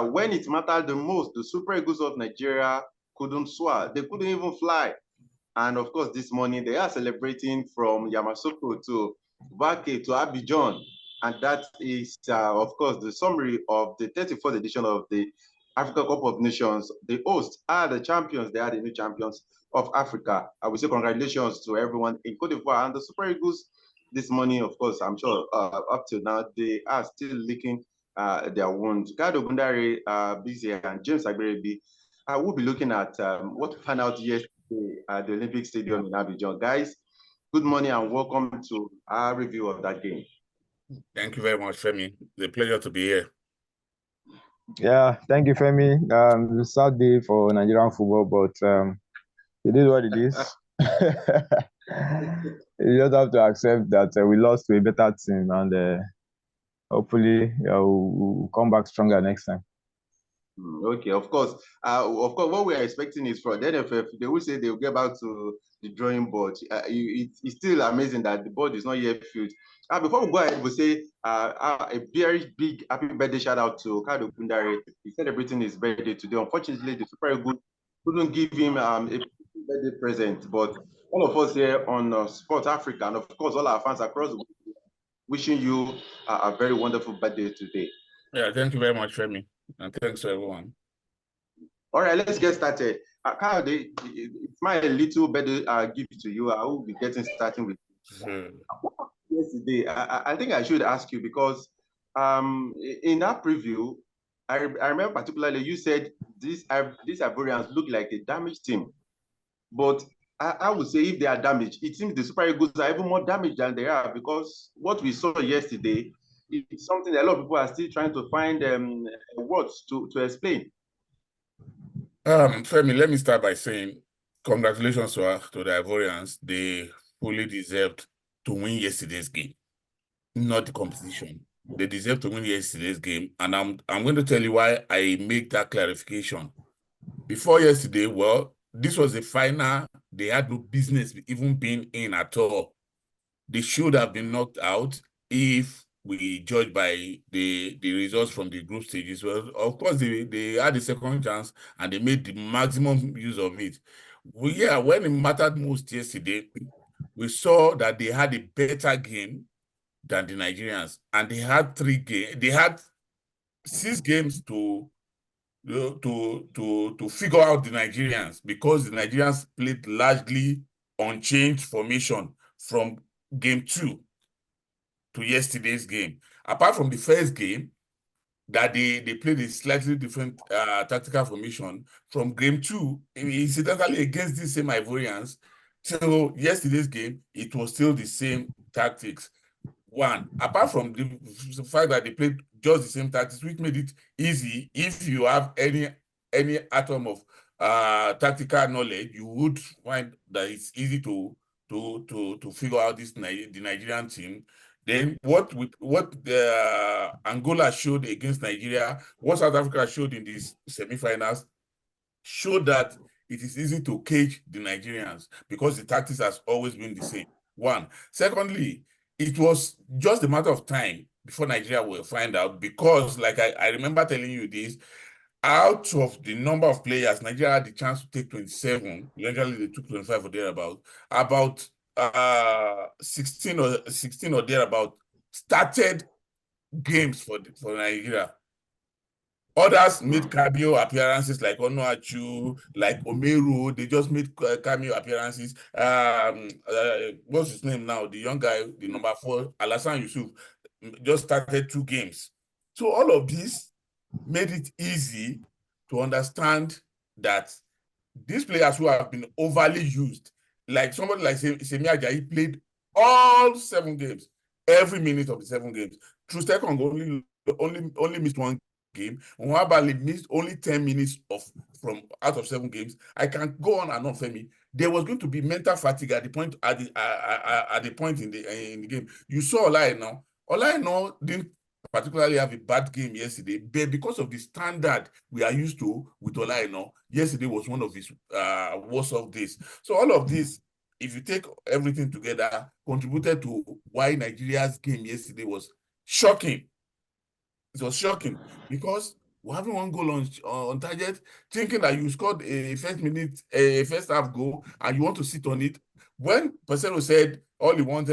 that when it mattered the most, the Super Eagles of Nigeria couldn't soar. They couldn't even fly. And of course, this morning they are celebrating from Yamoussoukro to Baké to Abidjan. And that is, of course, the summary of the 34th edition of the Africa Cup of Nations. The hosts are the champions. They are the new champions of Africa. I will say congratulations to everyone in Cote d'Ivoire. And the Super Eagles this morning, of course, I'm sure up till now, they are still licking their wounds. Kado Gundare, Busy, and James Agberebi will be looking at what we found out yesterday at the Olympic Stadium in Abidjan. Guys, good morning and welcome to our review of that game. Thank you very much, Femi. It's a pleasure to be here. Yeah, thank you, Femi. It's a sad day for Nigerian football, but it is what it is. You just have to accept that we lost to a better team, and hopefully we'll come back stronger next time. Okay, of course, what we are expecting is for the NFF, they will say they will get back to the drawing board. It's still amazing that the board is not yet filled. Before we go ahead, we'll say a very big happy birthday shout out to Kado Kundare. He's celebrating his birthday today. Unfortunately, the Super Eagles couldn't give him a birthday present, but all of us here on Sport Africa, and of course, all our fans across the world, wishing you a very wonderful birthday today. Yeah, thank you very much, Femi. And thanks to everyone. All right, let's get started. Kyle, it's my little birthday gift to you. I will be starting with yesterday. I think I should ask you because in that preview, I remember particularly you said these Ivorians look like a damaged team. But I would say if they are damaged, it seems the Super Eagles are even more damaged than they are, because what we saw yesterday is something that a lot of people are still trying to find words to explain. Femi, let me start by saying congratulations to the Ivorians. They fully deserved to win yesterday's game, not the competition. They deserve to win yesterday's game, and I'm going to tell you why I make that clarification. Before yesterday, well, this was the final. They had no business even being in at all. They should have been knocked out if we judge by the results from the group stages. Well, of course, they had the second chance and they made the maximum use of it. When it mattered most yesterday, we saw that they had a better game than the Nigerians, and they had 3 games. They had 6 games to figure out the Nigerians, because the Nigerians played largely unchanged formation from game 2 to yesterday's game. Apart from the first game, that they played a slightly different tactical formation from game 2, incidentally against the same Ivorians. So yesterday's game, it was still the same tactics. Apart from the fact that they played just the same tactics, which made it easy. If you have any atom of tactical knowledge, you would find that it's easy to figure out the Nigerian team. Then what Angola showed against Nigeria, what South Africa showed in these semifinals, showed that it is easy to cage the Nigerians because the tactics has always been the same. Secondly, it was just a matter of time before Nigeria will find out, because like I remember telling you this, out of the number of players, Nigeria had the chance to take 27. Eventually, they took 25 or thereabout. About 16 or thereabout started games for Nigeria. Others made cameo appearances, like Onuachu, like Omeru. They just made cameo appearances. What's his name now? The young guy, the number 4, Alassane Yusuf, just started 2 games. So all of this made it easy to understand that these players who have been overly used, like somebody like Semi Ajayi, played all 7 games, every minute of the 7 games. Troost-Ekong only missed 1 game. Nwabali missed only 10 minutes out of 7 games. I can go on and on, Femi. There was going to be mental fatigue at the point in the game. You saw Olaino didn't particularly have a bad game yesterday, but because of the standard we are used to with Olaino, yesterday was one of his worst of days. So all of this, if you take everything together, contributed to why Nigeria's game yesterday was shocking. It was shocking because we're having one goal on target, thinking that you scored a first half goal, and you want to sit on it. When Pesero said all he wants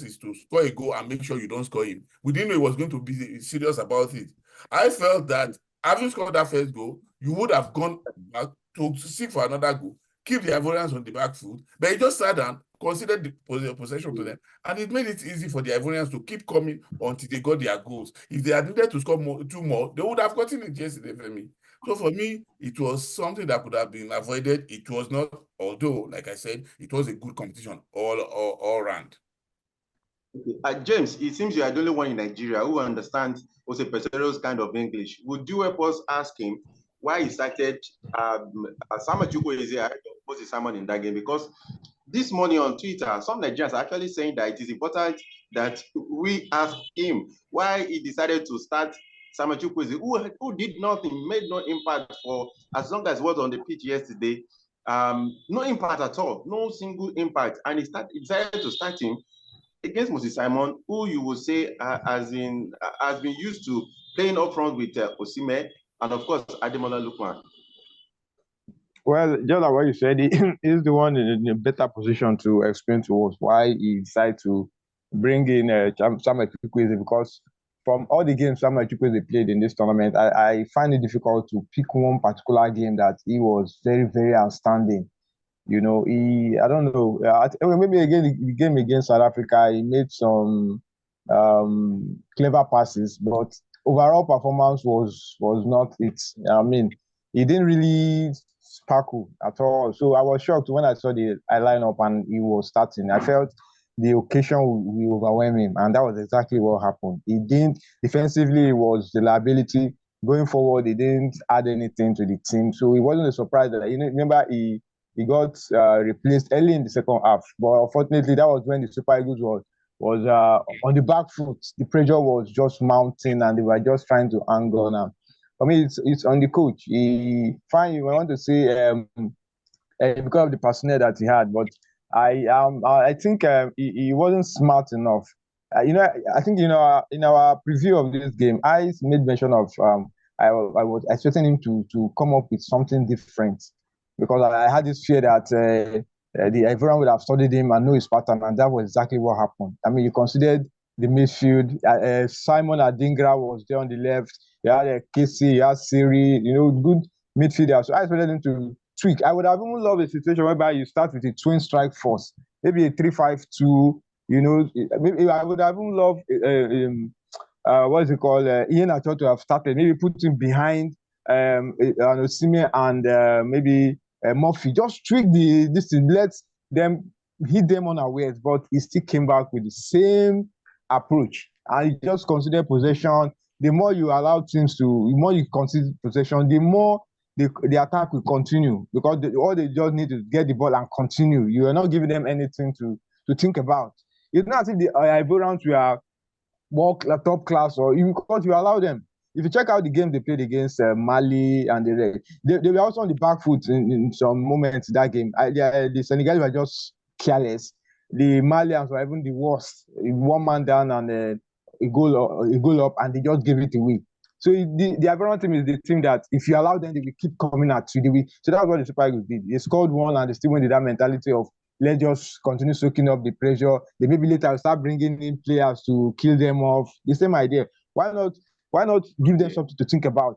is to score a goal and make sure you don't score him, we didn't know he was going to be serious about it. I felt that having scored that first goal, you would have gone back to seek for another goal, keep the Ivorians on the back foot, but he just sat down, considered the possession to them, and it made it easy for the Ivorians to keep coming until they got their goals. If they had needed to score two more, they would have gotten it yesterday for me. So for me, it was something that could have been avoided. It was not, although, like I said, it was a good competition all around. Okay. James, it seems you are the only one in Nigeria who understands Jose Pesero's kind of English. Would you help us ask him why he started Samuel Chukwueze ahead of Moses Simon in that game? Because this morning on Twitter, some Nigerians are actually saying that it is important that we ask him why he decided to start Samuel Chukwueze, who did nothing, made no impact for as long as he was on the pitch yesterday. No impact at all, no single impact. And he decided to start him against Moses Simon, who you will say has been used to playing up front with Osimhen and of course Ademola Lookman. Well, just like what you said, he is the one in a better position to explain to us why he decided to bring in Samuel Chukwueze, because from all the games Samuel Chukwueze played in this tournament, I find it difficult to pick one particular game that he was very, very outstanding. You know, I don't know, maybe again, the game against South Africa, he made some clever passes, but overall performance was not it. I mean, he didn't really sparkle at all. So I was shocked when I saw the lineup and he was starting. I felt the occasion will overwhelm him, and that was exactly what happened. He didn't defensively, it was the liability. Going forward, he didn't add anything to the team. So it wasn't a surprise that, remember, he got replaced early in the second half. But unfortunately, that was when the Super Eagles was on the back foot. The pressure was just mounting, and they were just trying to hang on him. For me, it's on the coach. I want to say because of the personnel that he had, but I think he wasn't smart enough. I think in our preview of this game, I made mention of I was expecting him to come up with something different, because I had this fear that everyone would have studied him and know his pattern, and that was exactly what happened. I mean, you considered the midfield. Simon Adingra was there on the left. You had Kessie, you had Siri, good midfielder. So I expected him to tweak. I would have even loved a situation whereby you start with a twin strike force, maybe a 3-5-2. Maybe I would have even loved what is it called? Ian Acho to have started. Maybe put him behind Osimhen and maybe Murphy. Just tweak this thing. Let them hit them unawares. But he still came back with the same approach. And he just considered possession. The more you allow teams the more you consider possession, the more the attack will continue, because all they just need to get the ball and continue. You are not giving them anything to think about. It's not as if the Ivorians were more top class, or because you allow them. If you check out the game they played against Mali and they were also on the back foot in some moments in that game. The Senegalese were just careless. The Malians were even the worst. One man down and a goal up, and they just gave it away. So the Ivorian team is the team that if you allow them, they will keep coming at you. So that's what the Super Eagles did. They scored one, and they still went with that mentality of, let's just continue soaking up the pressure. They maybe later start bringing in players to kill them off. The same idea. Why not give them something to think about,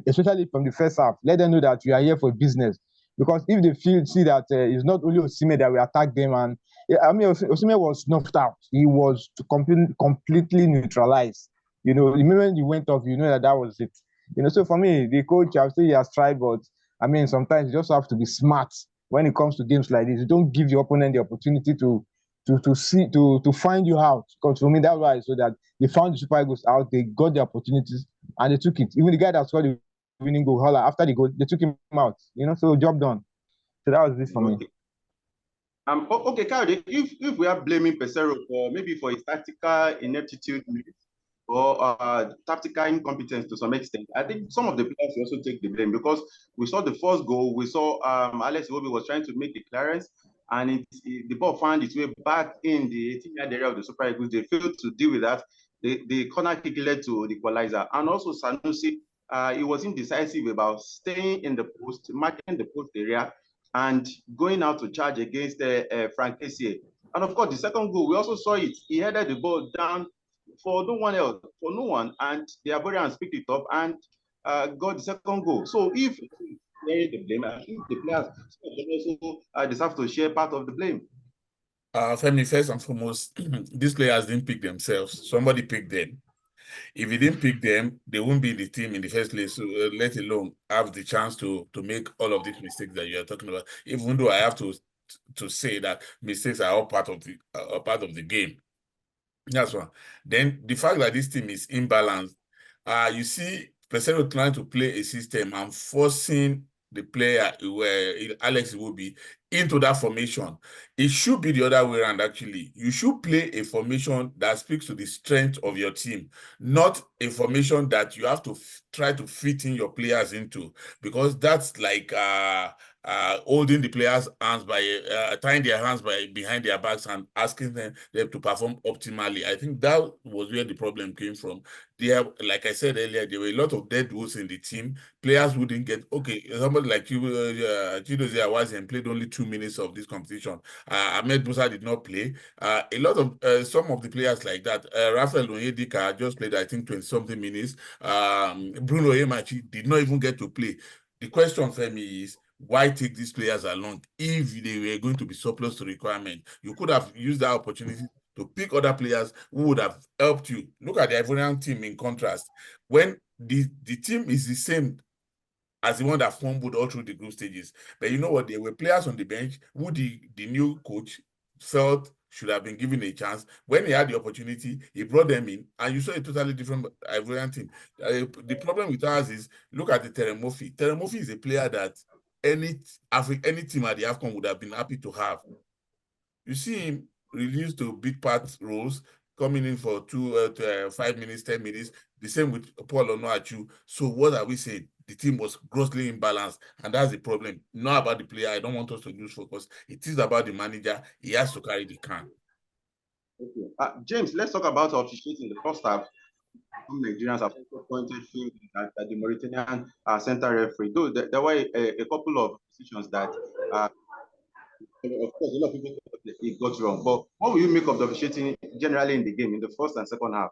especially from the first half? Let them know that you are here for business. Because if they see that it's not only Osimhen that will attack them, and Osimhen was knocked out. He was completely neutralized. The moment you went off, that was it. So for me, the coach, I'll say he has tried, but I mean, sometimes you just have to be smart when it comes to games like this. You don't give your opponent the opportunity to find you out. Because for me, that's why. So that they found the Super Eagles out, they got the opportunities and they took it. Even the guy that scored the winning goal, after the goal, they took him out. So job done. So that was this for me. Okay, Kyle, if we are blaming Pesero for his tactical ineptitude or tactical incompetence to some extent, I think some of the players will also take the blame, because we saw the first goal, we saw Alex Iwobi was trying to make a clearance, and the ball found its way back in the 18-yard area of the Super Eagles. They failed to deal with that. The corner kick led to the equalizer, and also Sanusi he was indecisive about staying in the post, marking the post area, and going out to charge against Franck. And of course, the second goal, we also saw it. He headed the ball down for no one else, for no one, and the Ivorians picked it up and got the second goal. So if sharing the blame, I think the players also deserve to share part of the blame. Femi, first and foremost, these players didn't pick themselves. Somebody picked them. If he didn't pick them, they wouldn't be in the team in the first place, let alone have the chance to make all of these mistakes that you are talking about. Even though I have to say that mistakes are all part of the game. That's one. Then the fact that this team is imbalanced, you see Pesero trying to play a system and forcing the player, Alex Iwobi, into that formation. It should be the other way around, actually. You should play a formation that speaks to the strength of your team, not a formation that you have to try to fit in your players into, because that's like holding the players' hands by tying their hands behind their backs and asking them to perform optimally. I think that was where the problem came from. There, like I said earlier, there were a lot of dead woods in the team. Players who didn't get somebody like you, Chidozie Awazi, played only 2 minutes of this competition. Ahmed Musa did not play. A lot of some of the players like that. Rafael Onyedika just played, I think, 20-something minutes. Bruno Emachi did not even get to play. The question for me is, why take these players along if they were going to be surplus to requirement? You could have used that opportunity to pick other players who would have helped you. Look at the Ivorian team in contrast. When the team is the same as the one that fumbled all through the group stages. But you know what? There were players on the bench who the new coach felt should have been given a chance. When he had the opportunity, he brought them in, and you saw a totally different Ivorian team. The problem with us is, look at the Teremofi. Teremofi is a player that any team at the AFCON would have been happy to have. You see him reduced to big part roles, coming in for 5 minutes, 10 minutes. The same with Paul Onuachu. So what are we saying? The team was grossly imbalanced, and that's the problem. Not about the player. I don't want us to lose focus. It is about the manager. He has to carry the can. Okay. James, let's talk about officiating the first half. Some Nigerians have also pointed fingers at the Mauritanian center referee. Though there were a couple of decisions that, of course, a lot of people thought it got wrong. But what will you make of the officiating generally in the game, in the first and second half?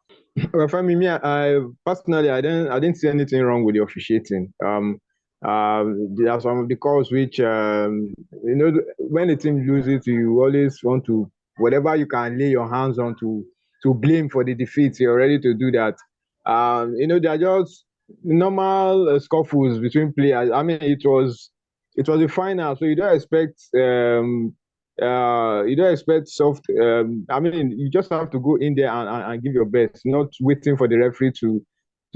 Well, for me, I personally, I didn't see anything wrong with the officiating. There are some of the calls which, when the team loses, you always want to, whatever you can lay your hands on to blame for the defeat. You're ready to do that. They are just normal scuffles between players. I mean, it was a final, so you don't expect soft. I mean, you just have to go in there and give your best, not waiting for the referee to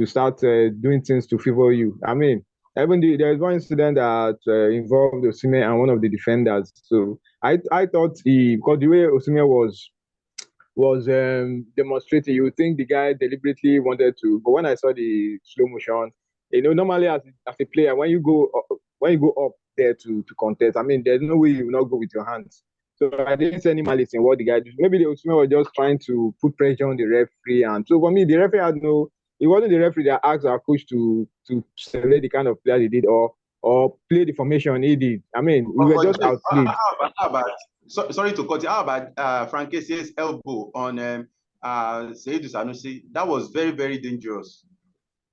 start doing things to favor you. I mean, even there's one incident that involved Osimhen and one of the defenders. So I thought because the way Osimhen was demonstrating, you would think the guy deliberately wanted to. But when I saw the slow motion, normally as a player, when you go up there to contest, I mean, there's no way you will not go with your hands. So I didn't see any malice in what the guy did. Maybe the Osimhen was just trying to put pressure on the referee, and so for me, the referee had no. It wasn't the referee that asked our coach to select the kind of player he did or play the formation he did. I mean, we were just outplayed. Sorry to cut you. How about Franck Kessie's elbow on Seydou Sanusi? That was very, very dangerous.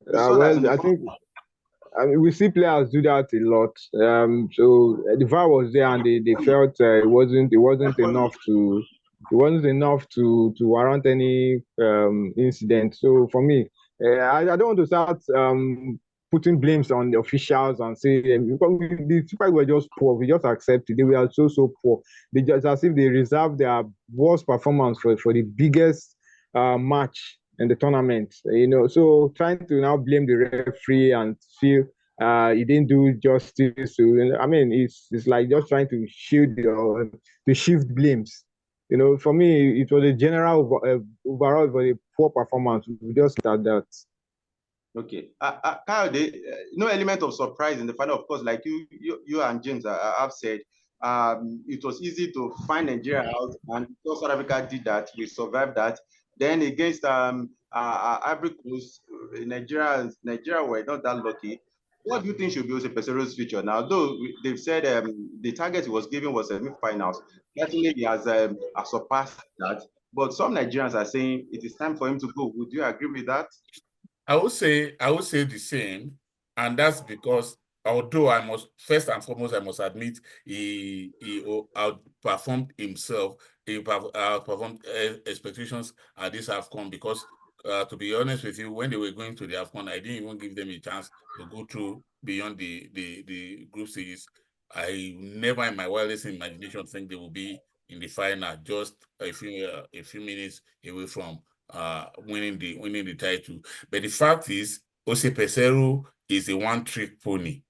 Well, I think we see players do that a lot. So the VAR was there, and they felt it wasn't enough to warrant any incident. So for me, I don't want to start putting blames on the officials and say the Super Eagles were just poor. We just accepted they were so poor. They just as if they reserved their worst performance for the biggest match in the tournament. So trying to now blame the referee and feel he didn't do justice to. I mean, it's like just trying to shield to shift blames. For me, it was a general overall very poor performance. We just at that. Okay, Kayode, no element of surprise in the final, of course, like you and James have said. It was easy to find Nigeria out, and South Africa did that. We survived that. Then against Ivory Coast, Nigeria were not that lucky. What do you think should be Jose Pesero's future now? Though they've said the target he was given was semi-finals. Certainly, he has surpassed that. But some Nigerians are saying it is time for him to go. Would you agree with that? I would say the same, and that's because although I must first and foremost I must admit he outperformed himself, he outperformed expectations at this AFCON because to be honest with you, when they were going to the AFCON, I didn't even give them a chance to go through beyond the group stages. I never in my wildest imagination think they will be in the final, just a few minutes away from winning the title. But the fact is, Jose Peseiro is a one-trick pony.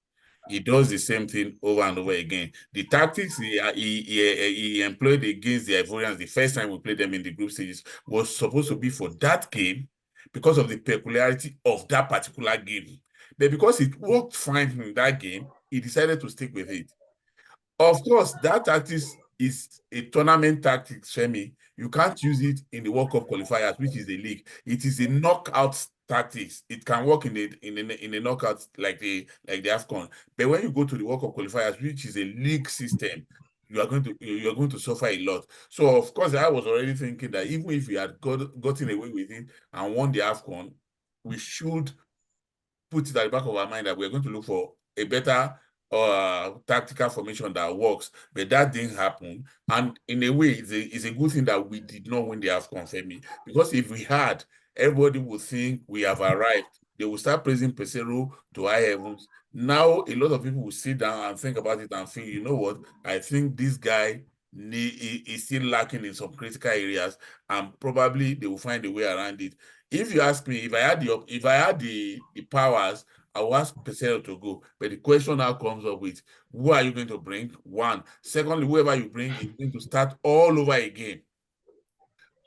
He does the same thing over and over again. The tactics he employed against the Ivorians the first time we played them in the group stages was supposed to be for that game because of the peculiarity of that particular game. But because it worked fine in that game, he decided to stick with it. Of course, that tactics is a tournament tactics, Femi. You can't use it in the World Cup qualifiers, which is the league. It is a knockout tactics. It can work in the knockout like the AFCON. But when you go to the World Cup qualifiers, which is a league system, you are going to suffer a lot. So of course, I was already thinking that even if we had gotten away with it and won the AFCON, we should put it at the back of our mind that we're going to look for a better tactical formation that works, but that didn't happen. And in a way, it's a good thing that we did not win the AFCON, Femi, because if we had, everybody would think we have arrived. They will start praising Peseiro to high heavens. Now, a lot of people will sit down and think about it and think, you know what? I think this guy is still lacking in some critical areas, and probably they will find a way around it. If you ask me, if I had the powers, I will ask Peseiro to go. But the question now comes up with, who are you going to bring? One. Secondly, whoever you bring is going to start all over again.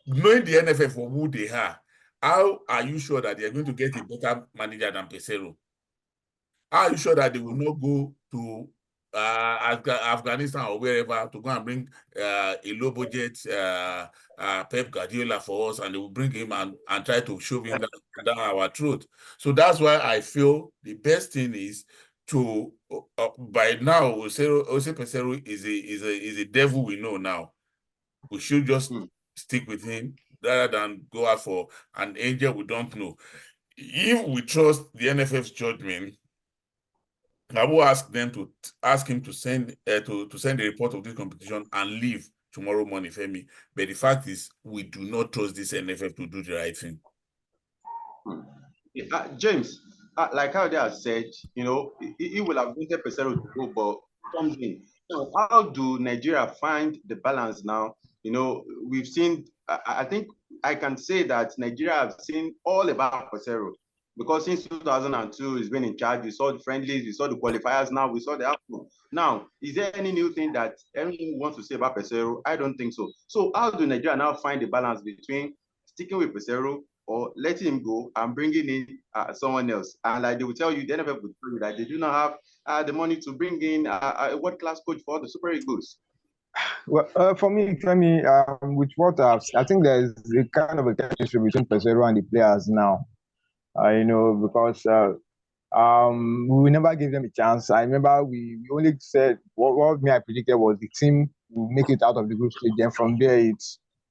Knowing the NFF for who they are, how are you sure that they're going to get a better manager than Peseiro? How are you sure that they will not go to Afghanistan or wherever to go and bring a low-budget Pep Guardiola for us, and they will bring him and try to shove him down our throat? So that's why I feel the best thing is to by now Jose Peseiro is a devil we know now. We should just stick with him rather than go out for an angel we don't know. If we trust the NFF's judgment, I will ask him to send a report of this competition and leave tomorrow morning, Femi. But the fact is, we do not trust this NFF to do the right thing. James, like how they have said, you know, he will have wanted Peseiro to go, but comes in. So how do Nigeria find the balance now? You know, we've seen. I think I can say that Nigeria have seen all about Peseiro. Because since 2002, he's been in charge. We saw the friendlies, we saw the qualifiers. Now we saw the AFCON. Now, is there any new thing that anyone wants to say about Peseiro? I don't think so. So how do Nigeria now find the balance between sticking with Peseiro or letting him go and bringing in someone else? And like they will tell you, the NFF will tell you that they do not have the money to bring in a world-class coach for the Super Eagles. Well, for me, with what I think there's a kind of a chemistry between Peseiro and the players now. You know, because we never gave them a chance. I remember we only said what I predicted was the team will make it out of the group stage. Then from there,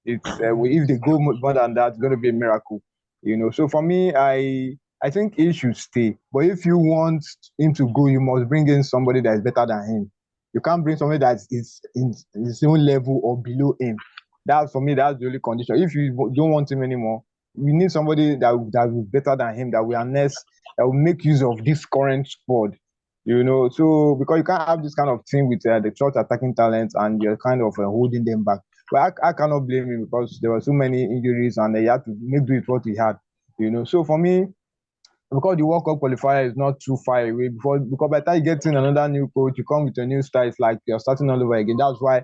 if they go more than that, it's going to be a miracle. You know, so for me, I think he should stay. But if you want him to go, you must bring in somebody that is better than him. You can't bring somebody that is in his own level or below him. That's for me. That's the only condition. If you don't want him anymore, we need somebody that will be better than him, that will harness, that will make use of this current squad, you know. So because you can't have this kind of team with the short attacking talent and you're kind of holding them back. But I cannot blame him because there were so many injuries and he had to make do with what he had, you know. So for me, because the World Cup qualifier is not too far away, because by the time you get in another new coach, you come with a new style, it's like you're starting all over again. That's why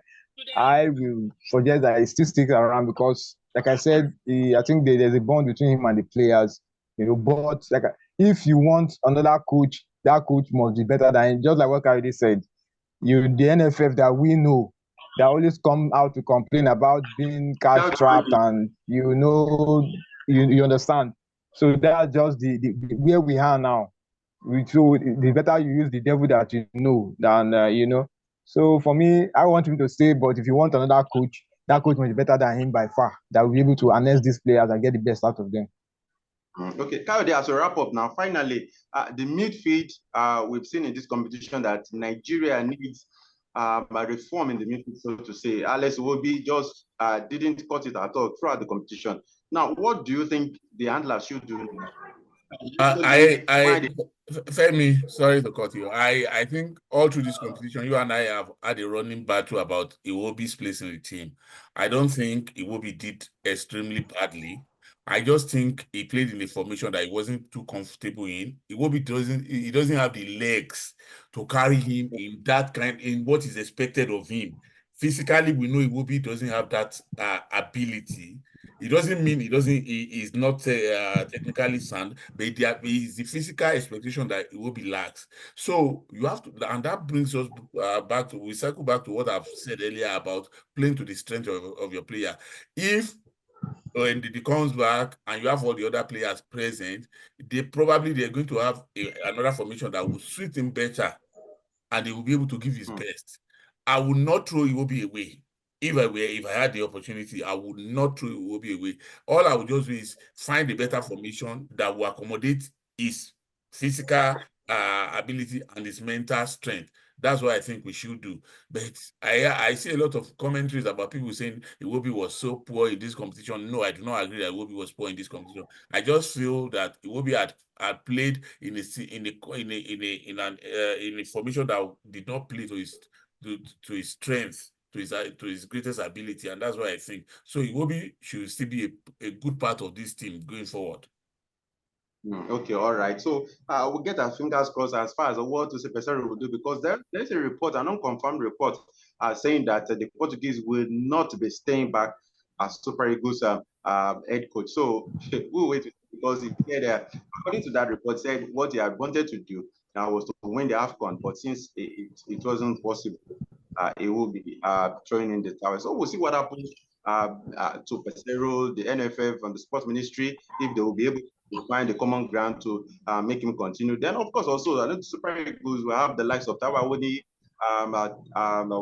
I will suggest that he still sticks around because, like I said, I think there's a bond between him and the players, you know. But like, if you want another coach, that coach must be better than him. Just like what Kayode said, the NFF that we know, that always come out to complain about being cash trapped and, you know, You understand? So that's just the where we are now. So the better you use the devil that you know than So for me, I want him to stay. But if you want another coach, that coach must be better than him by far. That will be able to harness these players and get the best out of them. Okay, Kyle, as a wrap up now, finally, the midfield we've seen in this competition that Nigeria needs a reform in the midfield, so to say. Alex Iwobi just didn't cut it at all throughout the competition. Now, what do you think the handlers should do? Femi, sorry to cut you. I think all through this competition, you and I have had a running battle about Iwobi's place in the team. I don't think Iwobi did extremely badly. I just think he played in a formation that he wasn't too comfortable in. Iwobi doesn't have the legs to carry him in what is expected of him. Physically, we know Iwobi doesn't have that ability. It doesn't mean he is not technically sound, but it's the physical expectation that it will be lax. So you have to, and that brings us we circle back to what I've said earlier about playing to the strength of your player. If when he comes back and you have all the other players present, they're going to have another formation that will suit him better, and he will be able to give his best. I will not throw Iwobi away. If I had the opportunity, I would not throw Iwobi away. All I would just do is find a better formation that will accommodate his physical ability and his mental strength. That's what I think we should do. But I see a lot of commentaries about people saying Iwobi was so poor in this competition. No, I do not agree that Iwobi was poor in this competition. I just feel that Iwobi had played in a formation that did not play to his strength, to his greatest ability, and that's why I think so. Iwobi should still be a good part of this team going forward. Okay, all right. So we'll get our fingers crossed as far as what Sébastien will do, because there's a report, an unconfirmed report, saying that the Portuguese will not be staying back as Super Eagles head coach. So we'll wait, because according to that report, said what he had wanted to do was to win the AFCON, but since it wasn't possible, it will be throwing in the towel. So we'll see what happens to Pesero, the NFF, and the sports ministry, if they will be able to find a common ground to make him continue. Then, of course, also, I know the Super Eagles will have the likes of Tawa Wodi,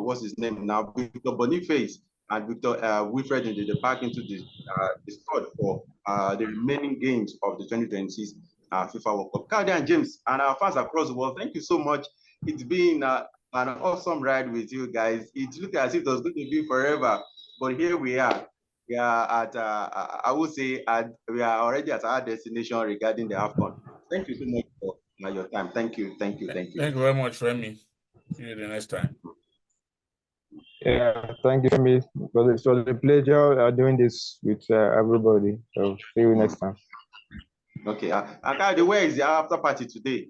what's his name now, Victor Boniface, and Victor Wilfred in the back into the squad for the remaining games of the 2026 FIFA World Cup. Cardi and James and our fans across the world, thank you so much. It's been an awesome ride with you guys. It looked as if it was going to be forever, but here we are. We are at, I would say, we are already at our destination regarding the AFCON. Thank you so much for your time. Thank you. Thank you very much, Femi. See you the next time. Yeah, thank you, Femi. It was a pleasure doing this with everybody. So see you next time. Okay. Akadi, where is the after party today?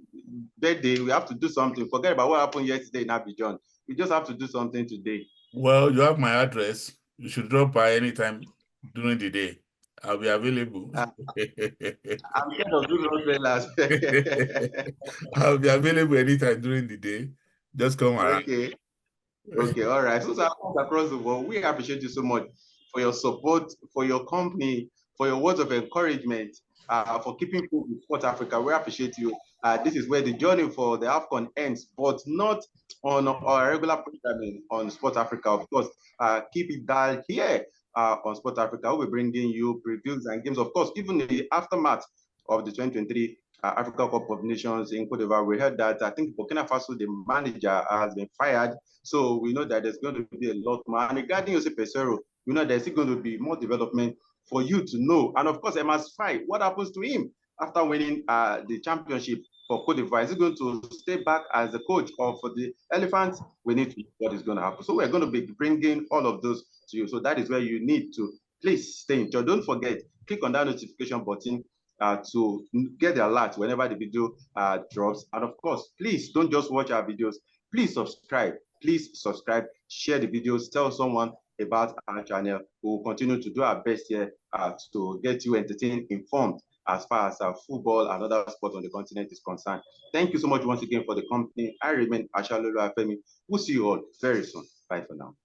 Birthday, we have to do something. Forget about what happened yesterday in Abidjan. We just have to do something today. Well, you have my address. You should drop by anytime during the day. I'll be available. I'm scared of those retailers. I'll be available anytime during the day. Just come around. Okay, all right. So across the world, we appreciate you so much for your support, for your company, for your words of encouragement, for keeping cool with Sport Africa. We appreciate you. This is where the journey for the AFCON ends, but not on our regular programming on Sport Africa. Of course, keep it dialed here on Sport Africa. We'll be bringing you previews and games. Of course, even the aftermath of the 2023 Africa Cup of Nations in Cote d'Ivoire. We heard that I think Burkina Faso, the manager, has been fired. So we know that there's going to be a lot more. And regarding Jose Pesero, we know there's going to be more development for you to know. And of course, MS5, what happens to him after winning the championship for Cote d'Ivoire? Is he going to stay back as the coach, or for the Elephants? We need to know what is going to happen. So we're going to be bringing all of those to you. So that is where you need to please stay in touch. Don't forget, click on that notification button to get the alert whenever the video drops. And of course, please don't just watch our videos. Please subscribe. Share the videos, tell someone about our channel. We will continue to do our best here to get you entertained, informed as far as football and other sports on the continent is concerned. Thank you so much once again for the company. I remain Ashalulu Afemi. We'll see you all very soon. Bye for now.